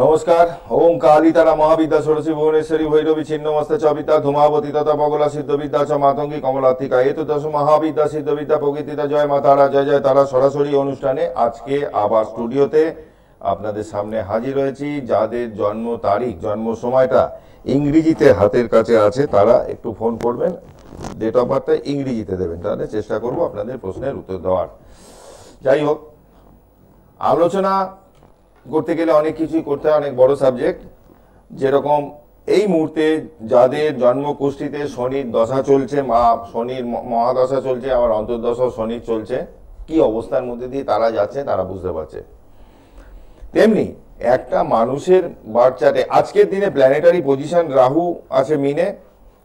নমস্কার। ওম কালী তারা মহাবিদ্যা ষোড়শী ভুবনেশ্বরী ভৈরবী ছিন্নমস্তে চবিদ্যা ধূমাবতী তথা বগলা সিদ্ধবিদ্যা চ মাতঙ্গী কমলাত্মিকা এতদশ মহাবিদ্যা সিদ্ধবিদ্যা প্রকৃতিতা জয় মা তারা জয় জয় তারা সরাসরি অনুষ্ঠানে আজকে আবার স্টুডিওতে আপনাদের সামনে হাজির হয়েছি। যাদের জন্ম তারিখ জন্ম সময়টা ইংরেজিতে হাতের কাছে আছে তারা একটু ফোন করবেন, ডেট অফ বার্থটা ইংরেজিতে দেবেন, তাহলে চেষ্টা করব আপনাদের প্রশ্নের উত্তর দেওয়ার। যাই হোক, আলোচনা করতে গেলে অনেক কিছুই করতে হয়, অনেক বড় সাবজেক্ট। যেরকম এই মুহূর্তে যাদের জন্মকুষ্ঠিতে শনির দশা চলছে, শনির মহাদশা চলছে, আবার অন্তর্দশা শনির চলছে, কি অবস্থার মধ্যে দিয়ে তারা যাচ্ছে তারা বুঝতে পারছে। তেমনি একটা মানুষের বার্থ চার্টে আজকের দিনে প্ল্যানেটারি পজিশন রাহু আছে মিনে,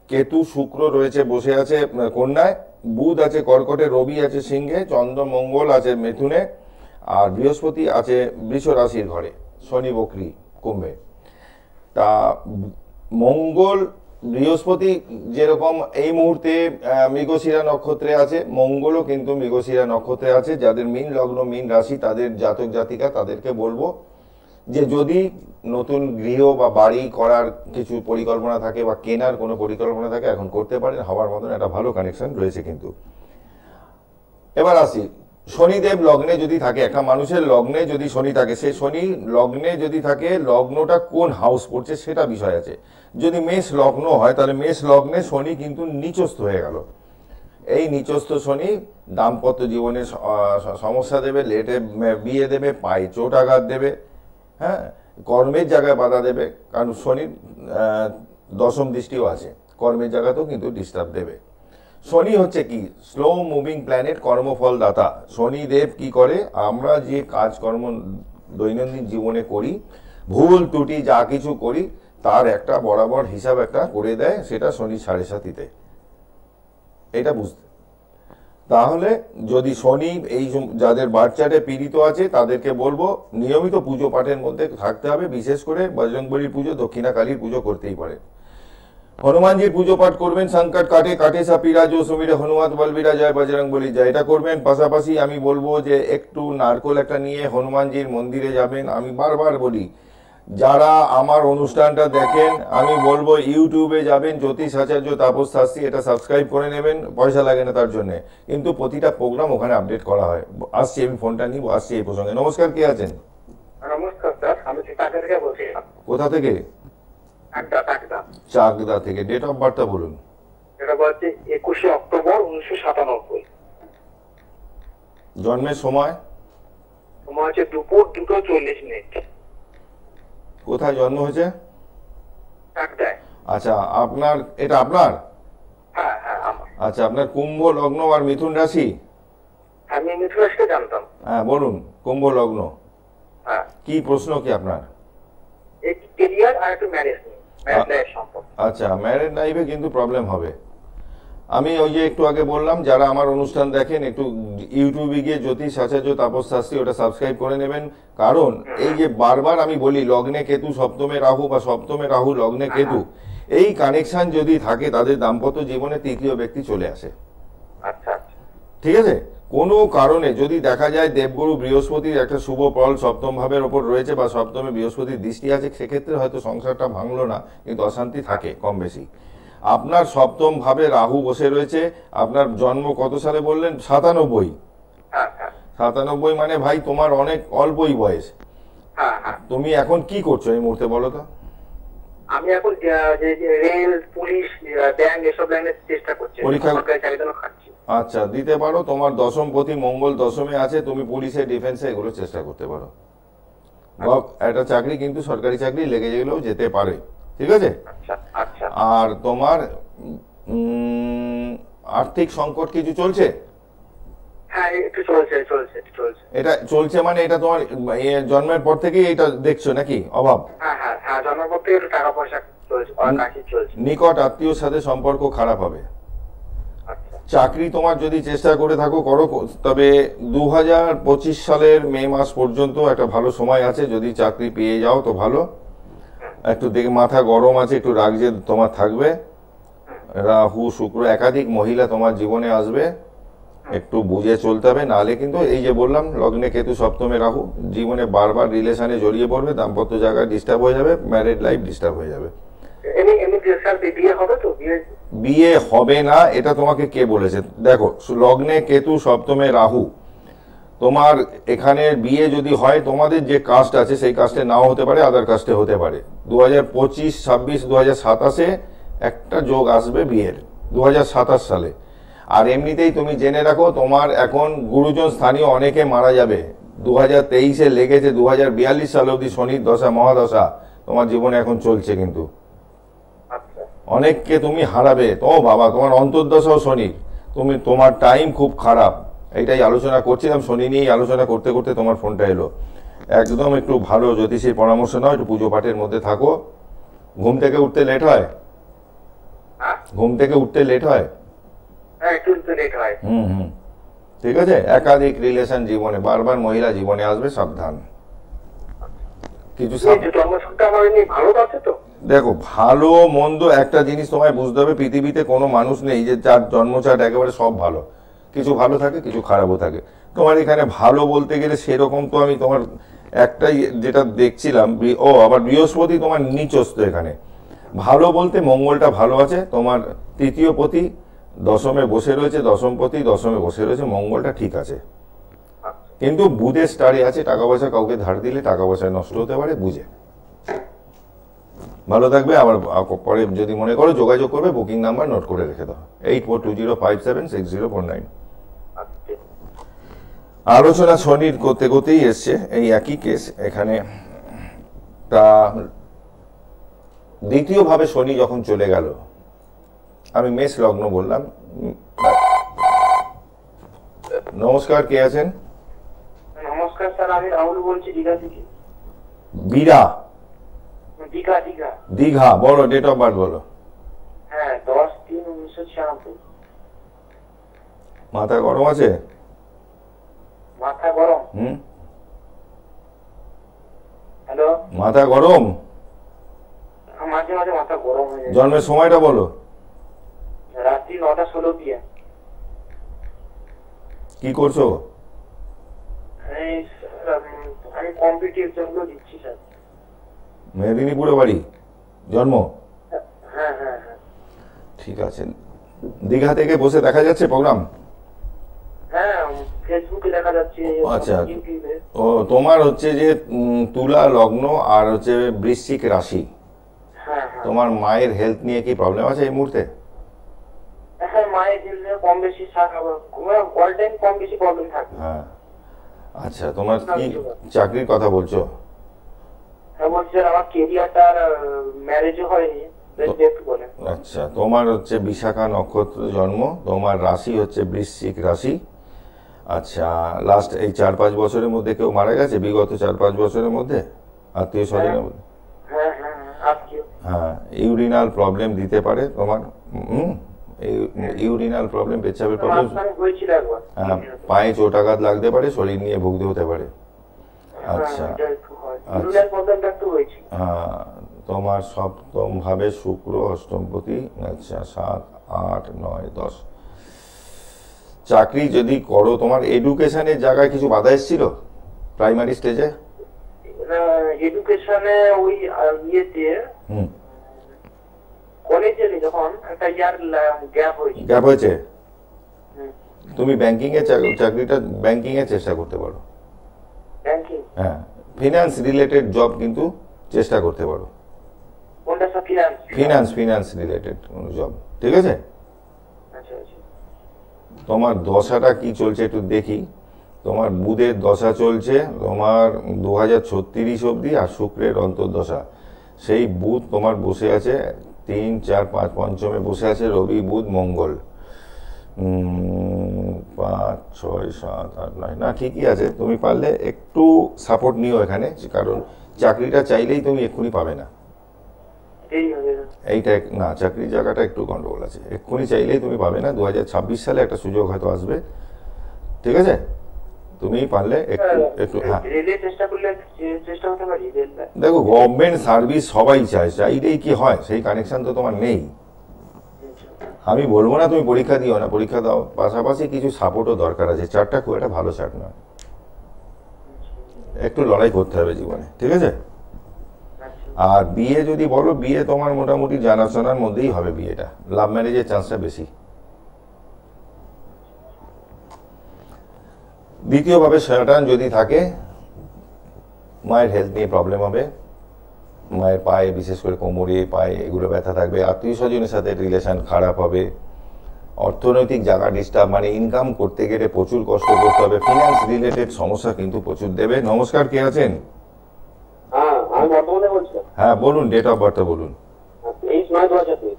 কেতু শুক্র রয়েছে বসে আছে কন্যায়, বুধ আছে কর্কটে, রবি আছে সিংহে, চন্দ্র মঙ্গল আছে মিথুনে, আর বৃহস্পতি আছে বৃষ রাশির ঘরে, শনি বকরি কুম্ভে। তা মঙ্গল বৃহস্পতি যেরকম এই মুহূর্তে মৃগশিরা নক্ষত্রে আছে, মঙ্গলও কিন্তু মৃগশিরা নক্ষত্রে আছে। যাদের মীন লগ্ন মীন রাশি তাদের জাতক জাতিকা তাদেরকে বলবো যে যদি নতুন গৃহ বা বাড়ি করার কিছু পরিকল্পনা থাকে বা কেনার কোনো পরিকল্পনা থাকে এখন করতে পারেন, হওয়ার মতন একটা ভালো কানেকশন রয়েছে। কিন্তু এবার আসি, শনিদেব লগ্নে যদি থাকে, একটা মানুষের লগ্নে যদি শনি থাকে, সেই শনি লগ্নে যদি থাকে লগ্নটা কোন হাউস পড়ছে সেটা বিষয় আছে। যদি মেষ লগ্ন হয় তাহলে মেষ লগ্নে শনি কিন্তু নিচস্থ হয়ে গেল। এই নিচস্থ শনি দাম্পত্য জীবনে সমস্যা দেবে, লেটে বিয়ে দেবে, পায়ে চোট আঘাত দেবে, হ্যাঁ, কর্মের জায়গায় বাধা দেবে, কারণ শনির দশম দৃষ্টিও আছে, কর্মের জায়গাতেও কিন্তু ডিস্টার্ব দেবে। শনি হচ্ছে কি স্লো মুভিং প্ল্যানেট, কর্মফল দাতা। শনিদেব কি করে, আমরা যে কাজকর্ম দৈনন্দিন জীবনে করি, ভুল ত্রুটি যা কিছু করি তার একটা বরাবর হিসাব একটা করে দেয়, সেটা শনি 7.5-তে। এটা বুঝতে, তাহলে যদি শনি এই যাদের বার্থ চার্টে পীড়িত আছে তাদেরকে বলবো নিয়মিত পুজো পাঠের মধ্যে থাকতে হবে। বিশেষ করে বজরংবলীর পুজো, দক্ষিণা কালীর পুজো করতেই পারে। হনুমানজির পুজো পাঠ করবেন, সংকট কাটে কাটে সাপিরা জো সুমিরে হনুমান বলবীরা জয় বজরংবলী জয়, এটা করবেন। পাশাপাশি আমি বলবো যে একটু নারকোল একটা নিয়ে হনুমানজির মন্দিরে যাবেন। আমি বারবার বলি, যারা আমার অনুষ্ঠানটা দেখেন আমি বলবো ইউটিউবে যাবেন, জ্যোতিষ আচার্য তাপস শাস্ত্রী, এটা সাবস্ক্রাইব করে নেবেন, পয়সা লাগে না তার জন্য, কিন্তু প্রতিটা প্রোগ্রাম ওখানে আপডেট করা হয়। আসছি, আমি ফোনটা নিব, আসছি এই প্রসঙ্গে। নমস্কার, কে আছেন? নমস্কার স্যার, আমি চাকদা থেকে বলছি। কোথা থেকে? চাকদা থেকে। ডেট অফ বার্থটা বলুন। এটা বলছে 21 অক্টোবর 1997। জন্মের সময়? সময় হচ্ছে দুপুর 2:40। কোথায় জন্ম হয়েছে? চাকদায়। আচ্ছা, আপনার এটা আপনার? হ্যাঁ হ্যাঁ আমার। আচ্ছা, আপনার কুম্ভ লগ্ন আর মিথুন রাশি? আমি মিথুন রাশিকে জানতাম। হ্যাঁ বলুন, কুম্ভ লগ্ন। হ্যাঁ, কি প্রশ্ন কি আপনার? একটু ক্যারিয়ার আর একটু ম্যারেজ সম্পর্ক। আচ্ছা, ম্যারেড লাইফে কিন্তু প্রবলেম হবে। আমি ওই যে একটু আগে বললাম, যারা আমার অনুষ্ঠান দেখেন একটু ইউটিউবে গিয়ে জ্যোতিষ আচার্য তাপস শাস্ত্রী ওটা সাবস্ক্রাইব করে নেবেন। কারণ এই যে বারবার আমি বলি লগ্নে কেতু সপ্তমে রাহু বা সপ্তমে রাহু লগ্নে কেতু, এই কানেকশন যদি থাকে তাদের দাম্পত্য জীবনে তৃতীয় ব্যক্তি চলে আসে। আচ্ছা, ঠিক আছে, কোনো কারণে যদি দেখা যায় দেবগুরু বৃহস্পতির একটা শুভ ফল সপ্তম ভাবের ওপর রয়েছে বা সপ্তমে বৃহস্পতির দৃষ্টি আছে, সেক্ষেত্রে হয়তো সংসারটা ভাঙলো না কিন্তু অশান্তি থাকে কম বেশি। আপনার সপ্তম ভাবে রাহু বসে রয়েছে। আপনার জন্ম কত সালে বললেন? 97। 97 মানে ভাই তোমার অনেক অল্পই বয়স। তুমি এখন কি করছো এই মুহূর্তে বলো তো? আমি এখন রেল, পুলিশ, ব্যাংক এসব লাইনে চেষ্টা করছি, পরীক্ষা খাচ্ছি। আচ্ছা, দিতে পারো। তোমার দশমপতি মঙ্গল দশমে আছে, তুমি পুলিশে ডিফেন্সে এগুলো চেষ্টা করতে পারো। একটা চাকরি কিন্তু সরকারি চাকরি লেগে গেলেও যেতে পারে, ঠিক আছে? আর তোমার আর্থিক সংকট কিছু চলছে? হ্যাঁ একটু চলছে। এটা চলছে মানে এটা তোমার জন্মের পর থেকেই এটা দেখছো নাকি অভাব? হ্যাঁ জন্মের পর থেকে একটু টাকা পয়সা চলছে। নিকট আত্মীয়র সাথে সম্পর্ক খারাপ হবে। চাকরি তোমার যদি চেষ্টা করে থাকো করো, তবে 2025 সালের মে মাস পর্যন্ত একটা ভালো সময় আছে। যদি চাকরি পেয়ে যাও তো ভালো। একটু দেখে মাথা গরম আছে, একটু রাগ যে তোমার থাকবে। রাহু শুক্র, একাধিক মহিলা তোমার জীবনে আসবে, একটু বুঝে চলতে হবে, নাহলে কিন্তু এই যে বললাম লগ্নে কেতু সপ্তমে রাহু, জীবনে বারবার রিলেশনে জড়িয়ে পড়বে, দাম্পত্য জায়গায় ডিস্টার্ব হয়ে যাবে, ম্যারিড লাইফ ডিস্টার্ব হয়ে যাবে। বিয়ে হবে তো? বিয়ে হবে না এটা তোমাকে কে বলেছে? দেখো, লগ্নে কেতু সপ্তমে রাহু, তোমার এখানে বিয়ে যদি হয়, তোমাদের যে কাস্ট আছে সেই কাস্টে নাও হতে পারে, আদার কাস্টে হতে পারে। 2025, 26, 2027-এ একটা যোগ আসবে বিয়ের, 2027 সালে। আর এমনিতেই তুমি জেনে রাখো, তোমার এখন গুরুজন স্থানীয় অনেকে মারা যাবে। 2023-এ লেগেছে, 2042 সাল অবধি শনির দশা মহাদশা তোমার জীবনে এখন চলছে, কিন্তু অনেককে তুমি হারাবে। তো বাবা, তোমার অন্তর্দশাও শনির, তোমার টাইম খুব খারাপ। এইটাই আলোচনা করছিলাম, শনি নিয়েই আলোচনা করতে করতে তোমার ফোনটা এলো। একদম একটু ভালো জ্যোতিষীর পরামর্শ নাও, একটু পুজো পাঠের মধ্যে থাকো। ঘুম থেকে উঠতে লেট হয়? ঘুম থেকে উঠতে লেট হয়? ঠিক আছে। একাধিক রিলেশন জীবনে, বারবার মহিলা জীবনে আসবে, সাবধান। কিছু দেখো, ভালো মন্দ একটা জিনিস তোমায় বুঝতে হবে, পৃথিবীতে কোনো মানুষ নেই যে যার জন্মচাট একেবারে সব ভালো। কিছু ভালো থাকে, কিছু খারাপও থাকে। তোমার এখানে ভালো বলতে গেলে সেরকম তো আমি তোমার একটাই যেটা দেখছিলাম, আবার বৃহস্পতি তোমার নিচস্থ এখানে। ভালো বলতে মঙ্গলটা ভালো আছে, তোমার তৃতীয় পতি দশমে বসে রয়েছে, দশমপতি দশমে বসে রয়েছে, মঙ্গলটা ঠিক আছে। কিন্তু বুধের স্টারে আছে, টাকা পয়সা কাউকে ধার দিলে টাকা পয়সা নষ্ট হতে পারে, বুঝে। ভালো থাকবে। আবার পরে যদি মনে করো যোগাযোগ করবে, বুকিং নাম্বার নোট করে রেখে দাও, 8420576049। আলোচনা শনির করতে করতেই এসছে এই একই কেস এখানে। তা দ্বিতীয়ভাবে শনি যখন চলে গেল, আমি মেষ লগ্ন বললাম। নমস্কার, কে আছেন? নমস্কার স্যার, আমি রাহুল বলছি দীঘা থেকে। বীরা? দীঘা দীঘা দীঘা। বলো, ডেট অফ বার্থ বলো। হ্যাঁ, 10-3-1996। মাথা গরম আছে? মাথা গরম? হ্যালো, মাথা গরম? মাঝে মাঝে মাথা গরম হয়ে যায়। জন্মের সময়টা বলো। রাত্রি 9:16 PM। কি করছো? আমি কম্পিটিটিভ জন্য দিচ্ছি স্যার। মেদিনীপুরে বাড়ি, জন্ম? হ্যাঁ হ্যাঁ হ্যাঁ। ঠিক আছে। দীঘা থেকে বসে দেখা যাচ্ছে প্রোগ্রাম? হ্যাঁ, ফেসবুকে দেখা যাচ্ছে। আচ্ছা, ও তোমার হচ্ছে যে তুলা লগ্ন আর হচ্ছে বৃশ্চিক রাশি। হ্যাঁ। তোমার মায়ের হেলথ নিয়ে কি প্রবলেম আছে এই মুহূর্তে? হ্যাঁ, মায়ের হেলথ কম বেশি অল টাইম কম বেশি প্রবলেম থাকে। হ্যাঁ। আচ্ছা, তোমার কি চাকরির কথা বলছো? হ্যাঁ বলছি স্যার, আমার কেরিয়ারটা ম্যারেজও হয়নি। আচ্ছা, তোমার হচ্ছে বিশাখা নক্ষত্র জন্ম, তোমার রাশি হচ্ছে বৃশ্চিক রাশি। আচ্ছা, লাস্ট এই 4-5 বছরের মধ্যে কেউ মারা গেছে? বিগত 4-5 বছরের মধ্যে আত্মীয় স্বজনের মধ্যে? হ্যাঁ, ইউরিনাল প্রবলেম দিতে পারে তোমার। ইউরিনাল প্রবলেম, পেচ্ছাপের প্রবলেম। হ্যাঁ, পায়ে চোট আঘাত লাগতে পারে, শরীর নিয়ে ভুগতে হতে পারে। আচ্ছা, হ্যাঁ, তোমার সপ্তম ভাবে শুক্র, অষ্টমপতি। আচ্ছা, 7, 8, 9, 10। চাকরি যদি করো, তোমার এডুকেশনের জায়গায় কিছু বাধা এসেছিল প্রাইমারি স্টেজে? এডুকেশনে ওই ইয়েতে কলেজে যখন একটা ইয়ার গ্যাপ হয়েছে। তুমি ব্যাংকিং এর চাকরিটা ব্যাংকিং এর চেষ্টা করতে পারো। ব্যাংকিং? হ্যাঁ, ফিনান্স রিলেটেড জব কিন্তু চেষ্টা করতে পারো। কোনটা স্যার? ফিনান্স? ফিনান্স রিলেটেড কোন জব, ঠিক আছে? আচ্ছা আচ্ছা। তোমার দশাটা কি চলছে একটু দেখি। তোমার বুধের দশা চলছে তোমার 2036 অবধি, আর শুক্রের অন্তর্দশা। সেই বুধ তোমার বসে আছে 3, 4, 5 পঞ্চমে বসে আছে, রবি বুধ মঙ্গল। 5, 6, 7, 8, 9। না, ঠিকই আছে। তুমি পারলে একটু সাপোর্ট নিও এখানে, কারণ চাকরিটা চাইলেই তুমি এক্ষুনি পাবে না। এইটা না, চাকরির জায়গাটা একটু গন্ডগোল আছে, এক্ষুনি চাইলেই তুমি পাবে না। 2026 সালে একটা সুযোগ হয়তো আসবে, ঠিক আছে? তুমি পারলে একটু হ্যাঁ, দেখো, গভর্নমেন্ট সার্ভিস সবাই চায়, চাইলেই কি হয়? সেই কানেকশন তো তোমার নেই। আমি বলবো না তুমি পরীক্ষা দিও না, পরীক্ষা দাও, পাশাপাশি কিছু সাপোর্টও দরকার আছে। চারটা খুব একটা ভালো চার্ট নয়, একটু লড়াই করতে হবে জীবনে, ঠিক আছে? আর বিয়ে যদি বলো, বিয়ে তোমার মোটামুটি জানাশোনার মধ্যেই হবে বিয়েটা, লাভ ম্যারেজের চান্সটা বেশি। দ্বিতীয়ভাবে স্যাটার্ন যদি থাকে, মায়ের হেলথ নিয়ে প্রবলেম হবে, মায়ের পায়ে, বিশেষ করে কোমরে, পায়ে এগুলো ব্যথা থাকবে, আত্মীয় স্বজনের সাথে রিলেশন খারাপ হবে, অর্থনৈতিক জায়গা ডিস্টার্ব, মানে ইনকাম করতে গেলে প্রচুর কষ্ট করতে হবে, ফিনান্স রিলেটেড সমস্যা কিন্তু প্রচুর দেবে। নমস্কার, কে আছেন? আমি বর্তমানে বলছি। হ্যাঁ বলুন, ডেট অফ বার্থটা বলুন। 23/9/2002।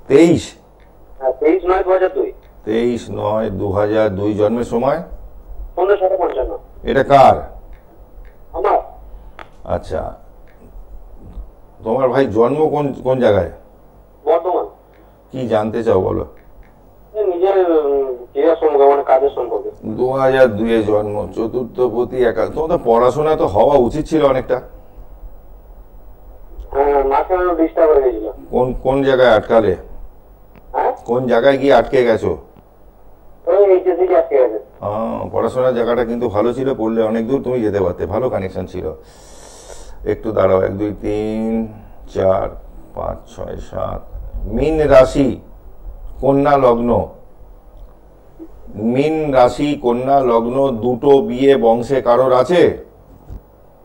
23? হ্যাঁ 23/9/2002। 23/9/2002 জন্মের সময়? 15:55। এটা কার? আমার। আচ্ছা, তোমার ভাই জন্ম কোন কোন জায়গায়? বর্তমান। কি জানতে চাও বলো? নিজের ক্রিয়া সম্পর্কে, মানে কাজের সম্পর্কে। 2002 জন্ম, চতুর্থপতি একা। তোমার তো পড়াশোনা তো হওয়া উচিত ছিল অনেকটা। হ্যাঁ, মাঝখানে ডিস্টার্ব হয়ে গেছিল। কোন কোন জায়গায় আটকালে? হ্যাঁ, কোন জায়গায় গিয়ে আটকে গেছো? ওই এইচএসসি কে আটকে গেছে। পড়াশোনার জায়গাটা কিন্তু ভালো ছিল, পড়লে অনেক দূর তুমি যেতে পারতে, ভালো কানেকশন ছিল। একটু দাঁড়াও, 1 2 3 4 5 6 7। মীন রাশি, কন্যা লগ্ন। মীন রাশি, কন্যা লগ্ন, দুটো বিয়ে বংশে কারোর আছে?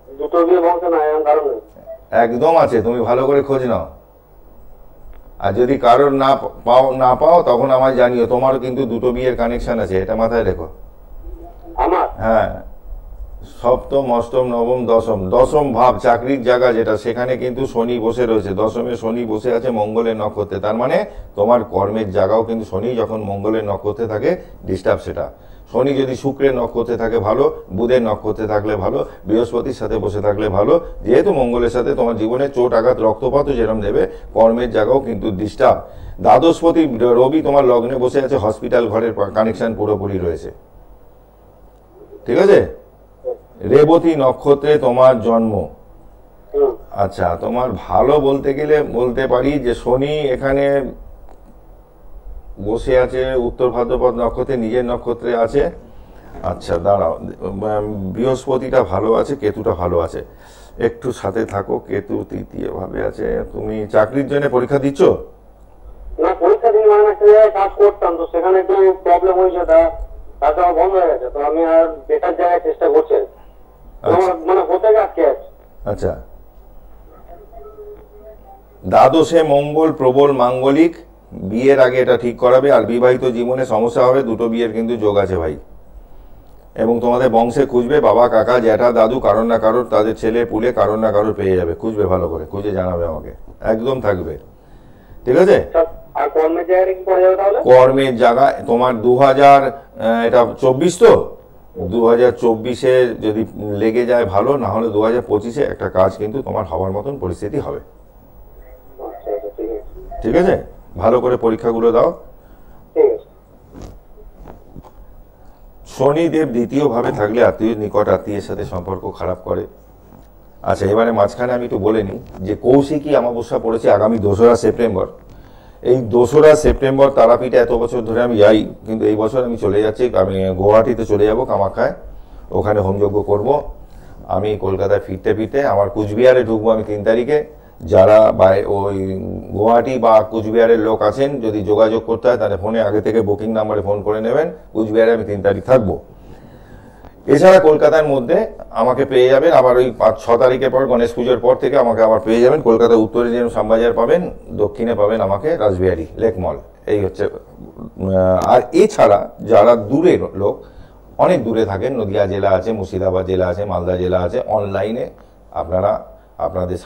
দুটো বিয়ে বংশ না, এমন কারণ নেই। একদম আছে, তুমি ভালো করে খোঁজ নাও। আর যদি কারোর না পাও তখন আমায় জানিও। তোমারও কিন্তু দুটো বিয়ের কানেকশন আছে, এটা মাথায় রেখো। আমার? হ্যাঁ, সপ্তম, অষ্টম, নবম, দশম। দশম ভাব চাকরির জায়গা যেটা, সেখানে কিন্তু শনি বসে রয়েছে। দশমে শনি বসে আছে মঙ্গলের নক্ষত্রে, তার মানে তোমার কর্মের জায়গাও কিন্তু, শনি যখন মঙ্গলের নক্ষত্রে থাকে ডিস্টার্ব সেটা। শনি যদি শুক্রের নক্ষত্রে থাকে ভালো, বুধের নক্ষত্রে থাকলে ভালো, বৃহস্পতির সাথে বসে থাকলে ভালো। যেহেতু মঙ্গলের সাথে তোমার জীবনে চোট আঘাত রক্তপাতও যেরকম দেবে, কর্মের জায়গাও কিন্তু ডিস্টার্ব। দ্বাদশপতি রবি তোমার লগ্নে বসে আছে, হসপিটাল ঘরের কানেকশন পুরোপুরি রয়েছে, ঠিক আছে? রেবতী নক্ষত্রে তোমার জন্ম। আচ্ছা, তোমার ভালো বলতে গেলে বলতে পারি যে শনি এখানে বসে আছে উত্তর ভাদ্রপদ নক্ষত্রে, নিজের নক্ষত্রে আছে। আচ্ছা দাঁড়াও, বৃহস্পতিটা ভালো আছে, কেতুটা ভালো আছে, একটু সাথে থাকো। কেতু তৃতীয় ভাবে আছে। তুমি চাকরির জন্য পরীক্ষা দিচ্ছ? না, পরীক্ষা দিন মানে একটা জায়গায় কাজ করতাম, তো সেখানে একটু প্রবলেম হয়েছে, তারপর আমার বন্ধ হয়ে গেছে। তো আমি আর বেটার জায়গায় চেষ্টা করছি, মানে হতে আটকে আছে। আচ্ছা, দ্বাদশে মঙ্গল প্রবল মাঙ্গলিক, বিয়ের আগে এটা ঠিক করাবে। আর বিবাহিত জীবনে সমস্যা হবে, দুটো বিয়ের কিন্তু যোগ আছে ভাই। এবং তোমাদের বংশে খুঁজবে, বাবা, কাকা, জ্যাঠা, দাদু, কারোর না কারোর, তাদের ছেলে পুলে কারোর না কারোর পেয়ে যাবে। খুঁজবে, ভালো করে খুঁজে জানাবে আমাকে, একদম থাকবে, ঠিক আছে? আর কর্মের জায়গায় কি করা যাবে তাহলে? কর্মের জায়গায় তোমার 2024 তো 2024-এ যদি লেগে যায় ভালো, না হলে 2025-এ একটা কাজ কিন্তু তোমার হওয়ার মতন পরিস্থিতি হবে, ঠিক আছে? ভালো করে পরীক্ষাগুলো দাও। শনিদেব দ্বিতীয় ভাবে থাকলে আত্মীয়, নিকট আত্মীয়ের সাথে সম্পর্ক খারাপ করে। আচ্ছা, এবারে মাঝখানে আমি একটু বলে নিই যে কৌশিকী অমাবস্যা পড়েছে আগামী 2রা সেপ্টেম্বর। এই 2রা সেপ্টেম্বর তারাপীঠে এত বছর ধরে আমি যাই, কিন্তু এই বছর আমি চলে যাচ্ছি, আমি গুয়াহাটিতে চলে যাব, কামাখ্যায়, ওখানে হোমযজ্ঞ করব। আমি কলকাতায় ফিরতে ফিরতে আমার কুচবিহারে ঢুকবো আমি 3 তারিখে। যারা ওই গুয়াহাটি বা কুচবিহারের লোক আছেন, যদি যোগাযোগ করতে হয় তাহলে ফোনে আগে থেকে বুকিং নাম্বারে ফোন করে নেবেন। কুচবিহারে আমি 3 তারিখ থাকবো। এছাড়া কলকাতার মধ্যে আমাকে পেয়ে যাবেন আবার ওই 5-6 তারিখের পর, গণেশ পুজোর পর থেকে আমাকে আবার পেয়ে যাবেন। কলকাতার উত্তরে যেরকম শ্যামবাজার পাবেন, দক্ষিণে পাবেন আমাকে রাসবিহারি লেক মল, এই হচ্ছে। আর এছাড়া যারা দূরের লোক, অনেক দূরে থাকেন, নদিয়া জেলা আছে, মুর্শিদাবাদ জেলা আছে, মালদা জেলা আছে, অনলাইনে আপনারা আপনাদের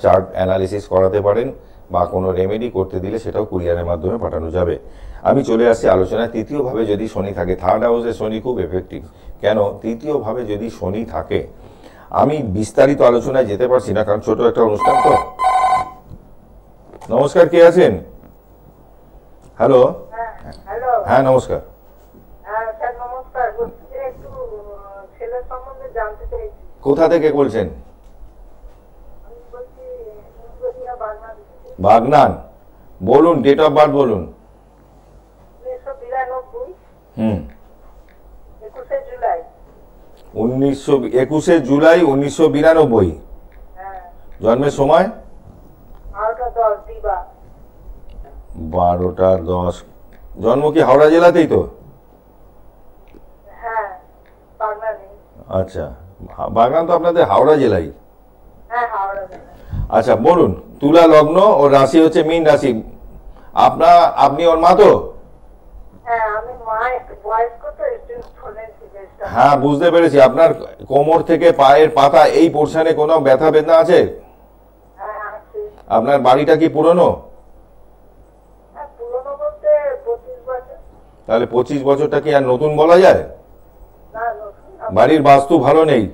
চার্ট অ্যানালিসিস করাতে পারেন, বা কোনো রেমেডি করতে দিলে সেটাও কুরিয়ারের মাধ্যমে পাঠানো যাবে। আমি চলে আসছি আলোচনায়। তৃতীয়ভাবে যদি শনি থাকে, থার্ড হাউসে শনি খুব এফেক্টিভ। কেন? তৃতীয়ভাবে যদি শনি থাকে, আমি বিস্তারিত আলোচনায় যেতে পারছি না, কারণ ছোট একটা অনুষ্ঠান তো। নমস্কার, কে আছেন? হ্যালো। হ্যাঁ নমস্কার। কোথা থেকে বলছেন? বাগনান। বলুন, ডেট অফ বার্থ বলুন। হুম 21শে জুলাই। 21শে জুলাই 1992। হ্যাঁ। জন্মের সময় 12টা 10 দিবা। 12টা 10। জন্ম কি হাওড়া জেলাতেই তো? হ্যাঁ, বাগনানি। আচ্ছা, বাগনান তো আপনাদের হাওড়া জেলাই। হ্যাঁ, হাওড়া জেলা। আচ্ছা বলুন, তুলা লগ্ন ও রাশি হচ্ছে মীন রাশি। আপনি ওর মা তো? হ্যাঁ, আমি মা, একটু বয়স্ক তো, একটু শোনেন জিনিসটা। হ্যাঁ বুঝতে পেরেছি। আপনার কোমর থেকে পায়ের পাতা এই পোর্শনে কোনো ব্যথা বেদনা আছে? হ্যাঁ, আছে। আপনার বাড়িটা কি পুরনো? হ্যাঁ, পুরনো বলতে 25 বছর। তাহলে 25 বছরটা কি আর নতুন বলা যায়? না, নতুন না। বাড়ির বাস্তু ভালো নেই।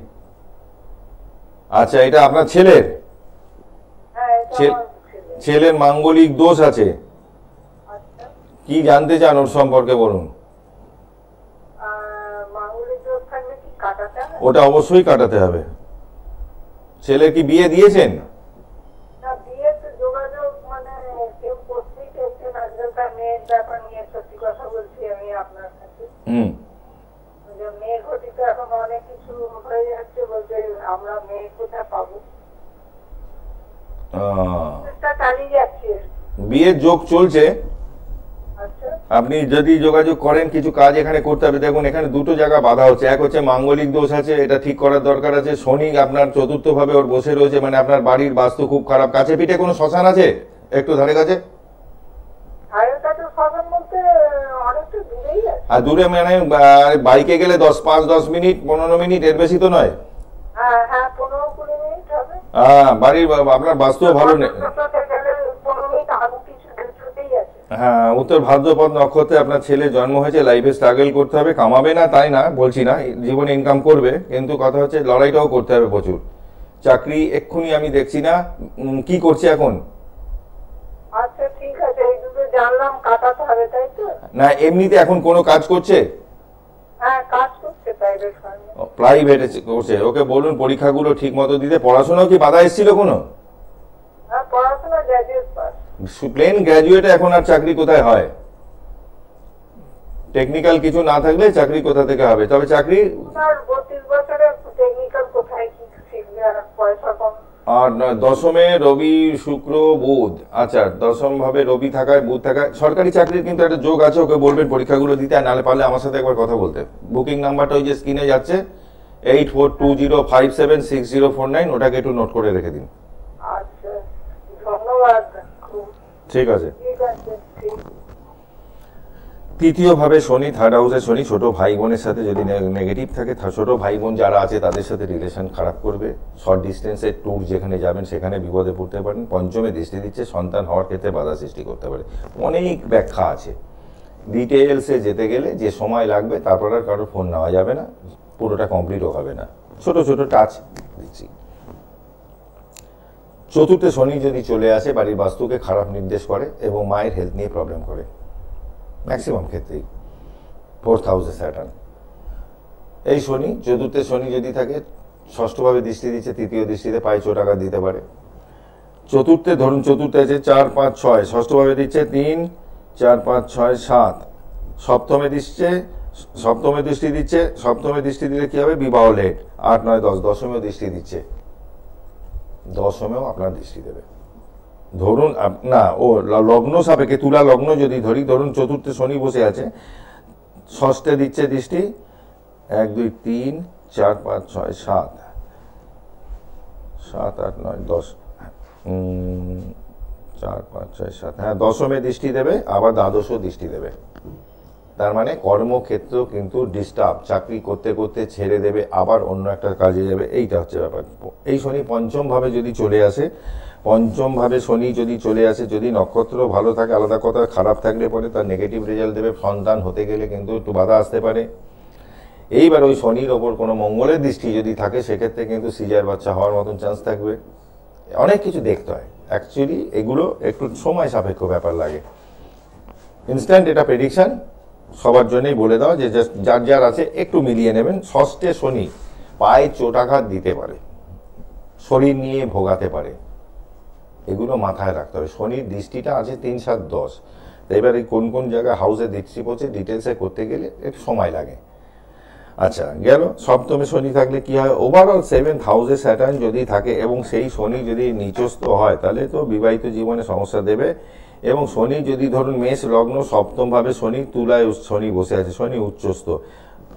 আচ্ছা, এটা আপনার ছেলের? হ্যাঁ, এটা ছে- আমার ছেলে। ছেলের মাঙ্গলিক দোষ আছে। আচ্ছা। কি জানতে চান ওর সম্পর্কে বলুন। মাঙ্গলিক দোষ থাকলে কি কাটাতে হবে? ওটা অবশ্যই কাটাতে হবে। ছেলে কি বিয়ে দিয়েছেন? না, বিয়ে তো যোগাযোগ মানে কেউ করতেই চাইছে না। আজকালকার মেয়ের ব্যাপার নিয়ে সত্যি কথা বলছি আমি আপনার কাছে। হুম। যে মেয়ে ঘটিত এখন অনেক কিছু হয়ে যাচ্ছে, বলতে আমরা মেয়ে কোথায় পাবো। চেষ্টা চালিয়ে যাচ্ছি। বিয়ের যোগ চলছে। আচ্ছা। আপনি যদি যোগাযোগ করেন, কিছু কাজ এখানে করতে হবে। দেখুন এখানে দুটো জায়গা বাধা হচ্ছে। এক হচ্ছে মাঙ্গলিক দোষ আছে, এটা ঠিক করার দরকার আছে। শনি আপনার চতুর্থ ভাবে ওর বসে রয়েছে, মানে আপনার বাড়ির বাস্তু খুব খারাপ। কাছে পিঠে কোনো শ্মশান আছে একটু ধারে কাছে? ধারের কাছে শ্মশান বলতে অনেকটা দূরেই আছে। আর দূরে মানে বাইকে গেলে 5-10 মিনিট 15 মিনিট, এর বেশি তো নয়। হ্যাঁ হ্যাঁ, 15-20 মিনিট হবে। বাড়ির আপনার বাস্তুও ভালো নেই। টোটোতে গেলে 15 মিনিট আগে কিছু কিছুতেই আছে। হ্যাঁ, উত্তর ভাদ্রপদ নক্ষত্রে আপনার ছেলে জন্ম হয়েছে। লাইফে স্ট্রাগল করতে হবে। কামাবে না তাই না বলছি না, জীবনে ইনকাম করবে, কিন্তু কথা হচ্ছে লড়াইটাও করতে হবে প্রচুর। চাকরি এক্ষুনি আমি দেখছি না। কি করছে এখন? আচ্ছা, ঠিক আছে, এই দুটো জানলাম, কাটাতে হবে তাই তো? না এমনিতে এখন কোনো কাজ করছে? হ্যাঁ, কাজ করছে প্রাইভেট ফার্মে। প্রাইভেটে করছে। ওকে বলুন পরীক্ষাগুলো ঠিক মতো দিতে। পড়াশোনাও কি বাধা এসেছিল কোনো? হ্যাঁ, পড়াশোনা গ্র্যাজুয়েট পাস। প্লেন গ্র্যাজুয়েটে এখন আর চাকরি কোথায় হয়? টেকনিক্যাল কিছু না থাকলে চাকরি কোথা থেকে হবে? তবে চাকরি আর 32 বছরে টেকনিক্যাল কোথায় কি শিখবে, আর পয়সা কম। আর দশমে রবি শুক্র বুধ। আচ্ছা, দশম ভাবে রবি থাকায় বুধ থাকায় সরকারি চাকরির কিন্তু একটা যোগ আছে। ওকে বলবেন পরীক্ষাগুলো দিতে, আর নাহলে পারলে আমার সাথে একবার কথা বলতে। বুকিং নাম্বারটা ওই যে স্ক্রিনে যাচ্ছে 8420576049, ওটাকে একটু নোট করে রেখে দিন। আচ্ছা, ধন্যবাদ। খুব ঠিক আছে। ঠিক আছে, ঠিক। তৃতীয় ভাবে শনি, থার্ড হাউসে শনি ছোট ভাই বোনের সাথে যদি নেগেটিভ থাকে, ছোট ভাই বোন যারা আছে তাদের সাথে রিলেশন খারাপ করবে। শর্ট ডিস্টেন্সের ট্যুর যেখানে যাবেন সেখানে বিপদে পড়তে পারেন। পঞ্চমে দৃষ্টি দিচ্ছে, সন্তান হওয়ার ক্ষেত্রে বাধা সৃষ্টি করতে পারে। অনেক ব্যাখ্যা আছে। ডিটেলসে যেতে গেলে যে সময় লাগবে, তারপর আর কারোর ফোন নেওয়া যাবে না, পুরোটা কমপ্লিটও হবে না। ছোট ছোট টাচ দিচ্ছি। চতুর্থে শনি যদি চলে আসে, বাড়ির বাস্তুকে খারাপ নির্দেশ করে এবং মায়ের হেলথ নিয়ে প্রবলেম করে ম্যাক্সিমাম ক্ষেত্রেই। 4th হাউসে স্যাটার্ন। এই শনি, চতুর্থে শনি যদি থাকে, ষষ্ঠভাবে দৃষ্টি দিচ্ছে, তৃতীয় দৃষ্টিতে পায়ে চোট আঘাত দিতে পারে। চতুর্থে ধরুন, চতুর্থে আছে 4, 5, 6, ষষ্ঠভাবে দিচ্ছে 3, 4, 5, 6, 7। সপ্তমে দৃষ্টি দিচ্ছে। সপ্তমে দৃষ্টি দিলে কি হবে? বিবাহ লেট। 8, 9, 10। দশমেও দৃষ্টি দিচ্ছে। দশমেও আপনার দৃষ্টি দেবে। ধরুন না, ও লগ্ন সাপেক্ষে, তুলা লগ্ন যদি ধরি, ধরুন চতুর্থে শনি বসে আছে, ষষ্ঠে দিচ্ছে দৃষ্টি 1, 2, 3, 4, 5, 6, 7, 7, 8, 9, 10, 4, 5, 6, 7। হ্যাঁ, দশমে দৃষ্টি দেবে, আবার দ্বাদশও দৃষ্টি দেবে। তার মানে কর্মক্ষেত্র কিন্তু ডিস্টার্ব। চাকরি করতে করতে ছেড়ে দেবে, আবার অন্য একটা কাজে যাবে। এইটা হচ্ছে ব্যাপার। এই শনি পঞ্চম ভাবে যদি চলে আসে, পঞ্চম ভাবে শনি যদি চলে আসে, যদি নক্ষত্র ভালো থাকে আলাদা কথা, খারাপ থাকলে পরে তার নেগেটিভ রেজাল্ট দেবে। সন্তান হতে গেলে কিন্তু একটু বাধা আসতে পারে। এইবার ওই শনির ওপর কোনো মঙ্গলের দৃষ্টি যদি থাকে, সেক্ষেত্রে কিন্তু সিজার বাচ্চা হওয়ার মতন চান্স থাকবে। অনেক কিছু দেখতে হয় অ্যাকচুয়ালি, এগুলো একটু সময় সাপেক্ষ ব্যাপার লাগে। ইনস্ট্যান্ট এটা প্রেডিকশন সবার জন্যই বলে দেওয়া, যে যার যার আছে একটু মিলিয়ে নেবেন। ষষ্ঠে শনি পায়ে চোটাঘাত দিতে পারে, শরীর নিয়ে ভোগাতে পারে, এগুলো মাথায় রাখতে হবে। শনির দৃষ্টিটা আছে 3, 7, 10। তো এবারে কোন কোন জায়গায় হাউসে দৃষ্টি পড়ছে ডিটেলসে করতে গেলে একটু সময় লাগে। আচ্ছা, গেল সপ্তমে শনি থাকলে কি হয়, ওভারঅল 7th হাউসে স্যাটার্ন যদি থাকে এবং সেই শনি যদি নিচস্থ হয় তাহলে তো বিবাহিত জীবনে সমস্যা দেবে। এবং শনি যদি ধরুন মেষ লগ্ন, সপ্তমভাবে শনি, তুলায় শনি বসে আছে, শনি উচ্চস্থ,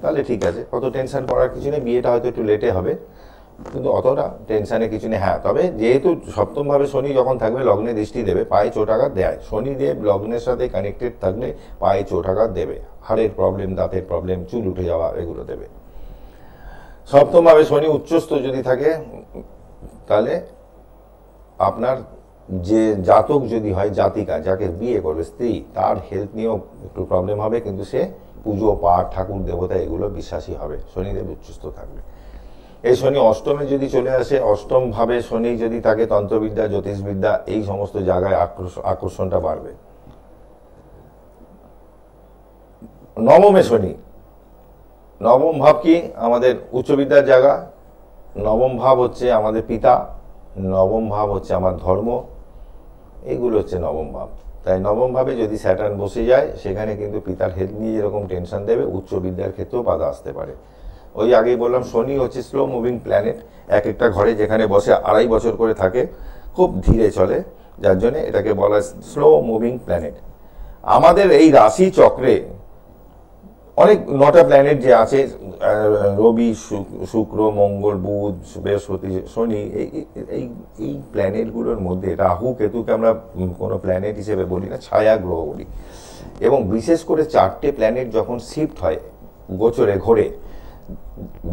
তাহলে ঠিক আছে, অত টেনশন করার কিছু নেই, বিয়েটা হয়তো একটু লেটে হবে, কিন্তু অতটা টেনশানে কিছু নেই। হ্যাঁ, তবে যেহেতু সপ্তমভাবে শনি যখন থাকবে লগ্নে দৃষ্টি দেবে, পায়ে চোট আঘাত দেয়, শনিদেব লগ্নের সাথে কানেক্টেড থাকলে পায়ে চোট আঘাত দেবে, হাড়ের প্রবলেম, দাঁতের প্রবলেম, চুল উঠে যাওয়া, এগুলো দেবে। সপ্তমভাবে শনি উচ্চস্থ যদি থাকে তাহলে আপনার যে জাতক যদি হয়, জাতিকা যাকে বিয়ে করবে স্ত্রী, তার হেলথ নিয়েও একটু প্রবলেম হবে, কিন্তু সে পুজো পাঠ ঠাকুর দেবতা এগুলো বিশ্বাসী হবে, শনিদেব উচ্চস্থ থাকবে। এই শনি অষ্টমে যদি চলে আসে, অষ্টম ভাবে শনি যদি থাকে, তন্ত্রবিদ্যা, জ্যোতিষবিদ্যা এই সমস্ত জায়গায় আকর্ষণটা বাড়বে। নবমে শনি, নবম ভাব কি আমাদের উচ্চবিদ্যার জায়গা, নবম ভাব হচ্ছে আমাদের পিতা, নবম ভাব হচ্ছে আমার ধর্ম, এইগুলো হচ্ছে নবম ভাব। তাই নবম ভাবে যদি স্যাটার্ন বসে যায় সেখানে কিন্তু পিতার হেলথ নিয়ে যেরকম টেনশন দেবে, উচ্চবিদ্যার ক্ষেত্রেও বাধা আসতে পারে। ওই আগেই বললাম শনি হচ্ছে স্লো মুভিং প্ল্যানেট, এক একটা ঘরে যেখানে বসে 2.5 বছর করে থাকে, খুব ধীরে চলে, যার জন্য এটাকে বলা স্লো মুভিং প্ল্যানেট। আমাদের এই রাশি চক্রে অনেক 9টা প্ল্যানেট যে আছে, রবি, শুক্র, মঙ্গল, বুধ, বৃহস্পতি, শনি, এই প্ল্যানেটগুলোর মধ্যে রাহু কেতুকে আমরা কোনো প্ল্যানেট হিসেবে বলি না, ছায়া গ্রহ বলি। এবং বিশেষ করে 4টে প্ল্যানেট যখন শিফট হয় গোচরে ঘোরে,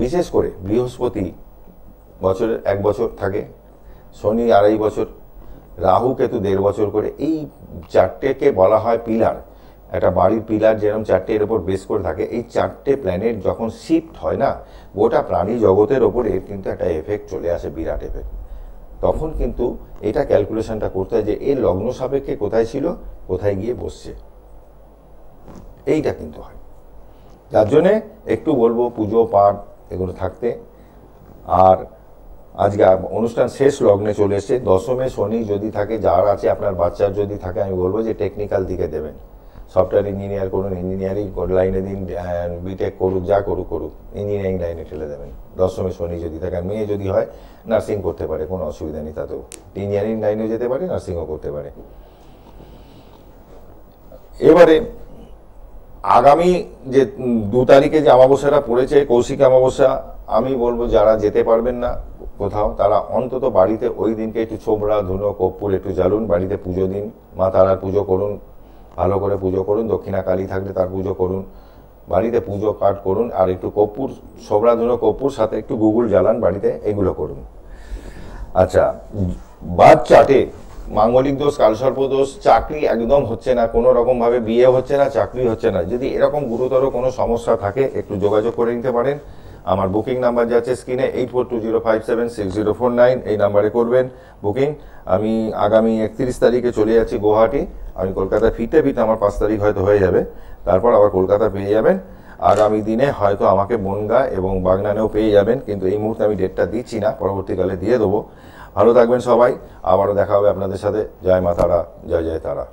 বিশেষ করে বৃহস্পতি বছরের 1 বছর থাকে, শনি 2.5 বছর, রাহু কেতু 1.5 বছর করে, এই 4টেকে বলা হয় পিলার। একটা বাড়ির পিলার যেরকম 4টের ওপর বেস করে থাকে, এই 4টে প্ল্যানেট যখন শিফট হয় না, গোটা প্রাণী জগতের ওপরে কিন্তু একটা এফেক্ট চলে আসে, বিরাট এফেক্ট। তখন কিন্তু এটা ক্যালকুলেশনটা করতে হয় যে এর লগ্ন সাপেক্ষে কোথায় ছিল, কোথায় গিয়ে বসছে, এইটা কিন্তু হয়। যার জন্যে একটু বলবো পুজো পাঠ এগুলো থাকতে। আর আজকে অনুষ্ঠান শেষ লগ্নে চলে এসছে, দশমে শনি যদি থাকে, যার আছে আপনার বাচ্চার যদি থাকে, আমি বলবো যে টেকনিক্যাল দিকে দেবেন, সফটওয়্যার ইঞ্জিনিয়ার করুন, ইঞ্জিনিয়ারিং লাইনে দিন, বিটেক করুক, যা করুক ইঞ্জিনিয়ারিং লাইনে ঠেলে দেবেন। দশমে শনি যদি থাকে, মেয়ে যদি হয় নার্সিং করতে পারে, কোনো অসুবিধা নেই, তাতেও ইঞ্জিনিয়ারিং লাইনেও যেতে পারে, নার্সিংও করতে পারে। এবারে আগামী যে 2 তারিখে যে অমাবস্যাটা পড়েছে, কৌশিক অমাবস্যা, আমি বলবো যারা যেতে পারবেন না কোথাও, তারা অন্তত বাড়িতে ওই দিনকে একটু ছোবড়া, ধুনো, কর্পূর একটু জ্বালুন, বাড়িতে পুজো দিন, মা তারার পুজো করুন, ভালো করে পুজো করুন, দক্ষিণা কালী থাকলে তার পুজো করুন, বাড়িতে পুজো পাঠ করুন, আর একটু কর্পূর, ছোবড়া, ধুনো, কর্পূর, সাথে একটু গুগল জ্বালান বাড়িতে, এগুলো করুন। আচ্ছা, বাদ চাটে মাঙ্গলিক দোষ, কালসর্প দোষ, চাকরি একদম হচ্ছে না, কোনো রকম ভাবে বিয়ে হচ্ছে না, চাকরি হচ্ছে না, যদি এরকম গুরুতর কোনো সমস্যা থাকে একটু যোগাযোগ করে নিতে পারেন। আমার বুকিং নাম্বার যাচ্ছে স্ক্রিনে, 8420576049, এই নাম্বারে করবেন বুকিং। আমি আগামী 31 তারিখে চলে যাচ্ছি গুয়াহাটি, আমি কলকাতায় ফিরতে আমার 5 তারিখ হয়তো হয়ে যাবে, তারপর আবার কলকাতা পেয়ে যাবেন। আগামী দিনে হয়তো আমাকে বনগা এবং বাগনানেও পেয়ে যাবেন, কিন্তু এই মুহূর্তে আমি ডেটটা দিচ্ছি না, পরবর্তীকালে দিয়ে দেবো। ভালো থাকবেন সবাই, আবারও দেখা হবে আপনাদের সাথে। জয় মা তারা, জয় জয় তারা।